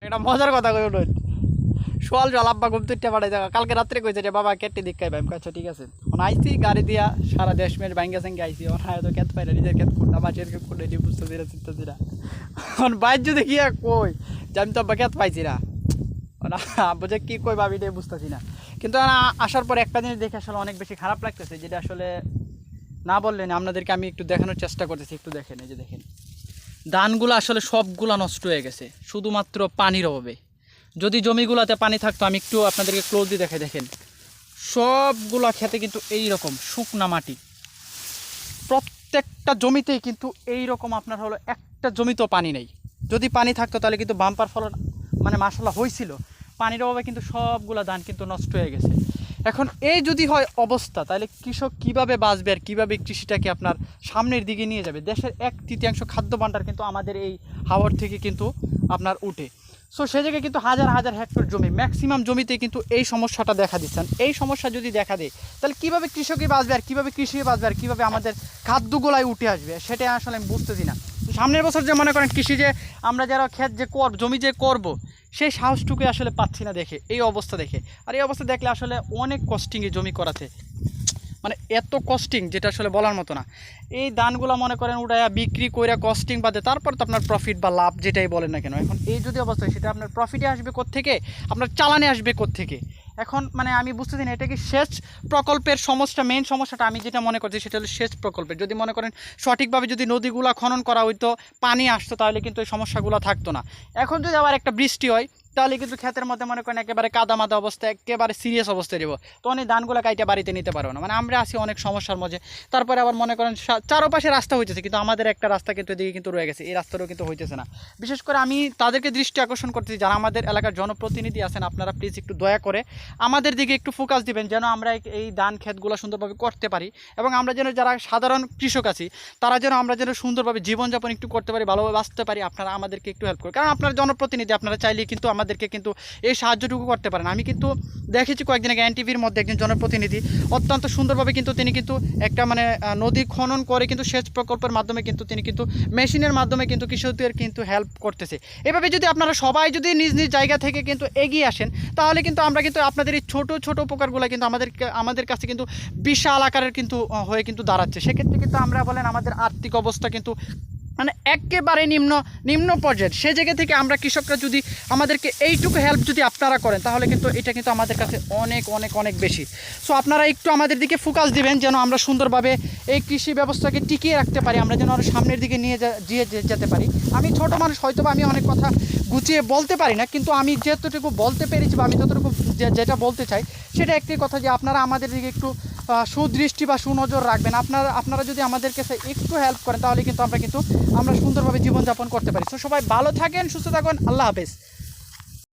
একটা মজার কথা কই উঠুন সোয়াল জল আব্বা ঘুম থেকে পাঠাই দেখা কালকে রাত্রে কইছে যে বাবা কেটে দিক ভাই আচ্ছা ঠিক আছে আইসি গাড়ি দিয়া সারা দেশ মেয়ের ব্যাঙ্গা স্যাঙ্গে আইসি হয়তো খেত পাই না নিজের খেত কোনটা মাছের খেত কোনটা এটি বুঝতেছি না চিন্তাছি না বাইর যদি গিয়া কই যে আমি তো আব্বা খেত পাইছি না আব্বু যে কী কই ভাবি এটাই বুঝতেছি না কিন্তু আসার পর একটা জিনিস দেখে আসলে অনেক বেশি খারাপ লাগতেছে যেটা আসলে না বললেন আপনাদেরকে আমি একটু দেখানোর চেষ্টা করতেছি একটু দেখেন এই যে দেখেন ধানগুলো আসলে সবগুলা নষ্ট হয়ে গেছে শুধুমাত্র পানির অভাবে যদি জমিগুলোতে পানি থাকতো আমি একটু আপনাদেরকে ক্লোজলি দেখে দেখেন সবগুলা খেতে কিন্তু এই রকম শুকনা মাটি প্রত্যেকটা জমিতেই কিন্তু এই রকম আপনার হলো একটা জমিতেও পানি নেই যদি পানি থাকতো তাহলে কিন্তু বাম্পার ফলন মানে মাশাআল্লাহ হয়েছিল পানির অভাবে কিন্তু সবগুলা ধান কিন্তু নষ্ট হয়ে গেছে এখন এই যদি হয় অবস্থা তাহলে কৃষক কিভাবে বাঁচবে আর কীভাবে কৃষিটাকে আপনার সামনের দিকে নিয়ে যাবে দেশের 1/3 খাদ্য ভাণ্ডার কিন্তু আমাদের এই হাওড় থেকে কিন্তু আপনার উঠে সো সে জায়গায় কিন্তু হাজার হাজার হেক্টর জমি ম্যাক্সিমাম জমিতে কিন্তু এই সমস্যাটা দেখা দিচ্ছেন এই সমস্যা যদি দেখা দেয় তাহলে কীভাবে কৃষকই বাঁচবে আর কীভাবে কৃষি বাঁচবে আর কীভাবে আমাদের খাদ্যগুলাই উঠে আসবে সেটা আসলে আমি বুঝতেছি না সামনের বছর যে মনে করেন কৃষি যে আমরা যারা ক্ষেত যে জমি যে করব সেই সাহসটুকু আসলে পাচ্ছি না দেখে এই অবস্থা দেখে আর এই অবস্থা দেখলে আসলে অনেক কস্টিংয়ে জমি করাতে মানে এত কস্টিং যেটা আসলে বলার মতো না এই ধানগুলো মনে করেন উড়াইয়া বিক্রি করে কস্টিং বাদে তারপর তো আপনার প্রফিট বা লাভ যেটাই বলেন না কেন এখন এই যদি অবস্থা সেটা আপনার প্রফিটে আসবে কোত্থেকে আপনার চালানে আসবে কোত্থেকে এখন মানে আমি বুঝতেছি না এটা কি সেচ প্রকল্পের সমস্যা মেইন সমস্যাটা আমি যেটা মনে করছি সেটা হলো সেচ প্রকল্পের যদি মনে করেন সঠিকভাবে যদি নদীগুলো খনন করা হইতো পানি আসতো তাহলে কিন্তু এই সমস্যাগুলো থাকতো না এখন যদি আবার একটা বৃষ্টি হয় তাহলে কিন্তু ক্ষেতের মধ্যে মনে করেন একেবারে কাদামাদা অবস্থা একেবারে সিরিয়াস অবস্থায় দেবো তখন এই ধানগুলো কাইটে বাড়িতে নিতে পারবো না মানে আমরা আসি অনেক সমস্যার মধ্যে তারপরে আবার মনে করেন চারপাশে রাস্তা হইতেছে কিন্তু আমাদের একটা রাস্তা কিন্তু এদিকে কিন্তু রয়ে গেছে এই রাস্তাটাও কিন্তু হইতেছে না বিশেষ করে আমি তাদেরকে দৃষ্টি আকর্ষণ করতেছি যারা আমাদের এলাকার জনপ্রতিনিধি আছেন আপনারা প্লিজ একটু দয়া করে আমাদের দিকে একটু ফোকাস দিবেন যেন আমরা এই ধান ক্ষেতগুলো সুন্দরভাবে করতে পারি এবং আমরা যেন যারা সাধারণ কৃষক আছি তারা যেন আমরা যেন সুন্দরভাবে জীবনযাপন একটু করতে পারি ভালোভাবে বাঁচতে পারি আপনারা আমাদেরকে একটু হেল্প করেন কারণ আপনারা জনপ্রতিনিধি আপনারা চাইলেই কিন্তু আমাদেরকে কিন্তু এই সাহায্যটুকু করতে পারেন আমি কিন্তু দেখেছি কয়েকদিন আগে এনটিভির মধ্যে একজন জনপ্রতিনিধি অত্যন্ত সুন্দরভাবে কিন্তু তিনি কিন্তু একটা মানে নদী খনন করে কিন্তু সেচ প্রকল্পের মাধ্যমে কিন্তু তিনি কিন্তু মেশিনের মাধ্যমে কিন্তু কৃষকদের কিন্তু হেল্প করতেছে এভাবে যদি আপনারা সবাই যদি নিজ নিজ জায়গা থেকে কিন্তু এগিয়ে আসেন তাহলে কিন্তু আমরা কিন্তু আপনাদের এই ছোটো ছোটো উপকারগুলো কিন্তু আমাদের কাছে কিন্তু বিশাল আকারের কিন্তু হয়ে কিন্তু দাঁড়াচ্ছে সেক্ষেত্রে কিন্তু আমরা বলেন আমাদের আর্থিক অবস্থা কিন্তু মানে একেবারে নিম্ন পর্যায়ের সে জায়গা থেকে আমরা কৃষকরা যদি আমাদেরকে এইটুকু হেল্প যদি আপনারা করেন তাহলে কিন্তু এটা কিন্তু আমাদের কাছে অনেক অনেক অনেক বেশি সো আপনারা একটু আমাদের দিকে ফোকাস দিবেন যেন আমরা সুন্দরভাবে এই কৃষি ব্যবস্থাকে টিকিয়ে রাখতে পারি আমরা যেন আরও সামনের দিকে নিয়ে যেতে পারি আমি ছোট মানুষ হয়তো বা আমি অনেক কথা গুছিয়ে বলতে পারি না কিন্তু আমি যতটুকু বলতে পেরেছি বা আমি যতটুকু যেটা বলতে চাই সেটা একটি কথা যে আপনারা আমাদের দিকে একটু সুদৃষ্টি বা সুনজর রাখবেন আপনারা যদি আমাদের কাছে একটু হেল্প করেন তাহলে কিন্তু আমরা সুন্দরভাবে জীবনযাপন করতে পারি তো সবাই ভালো থাকেন সুস্থ থাকুন আল্লাহ হাফেজ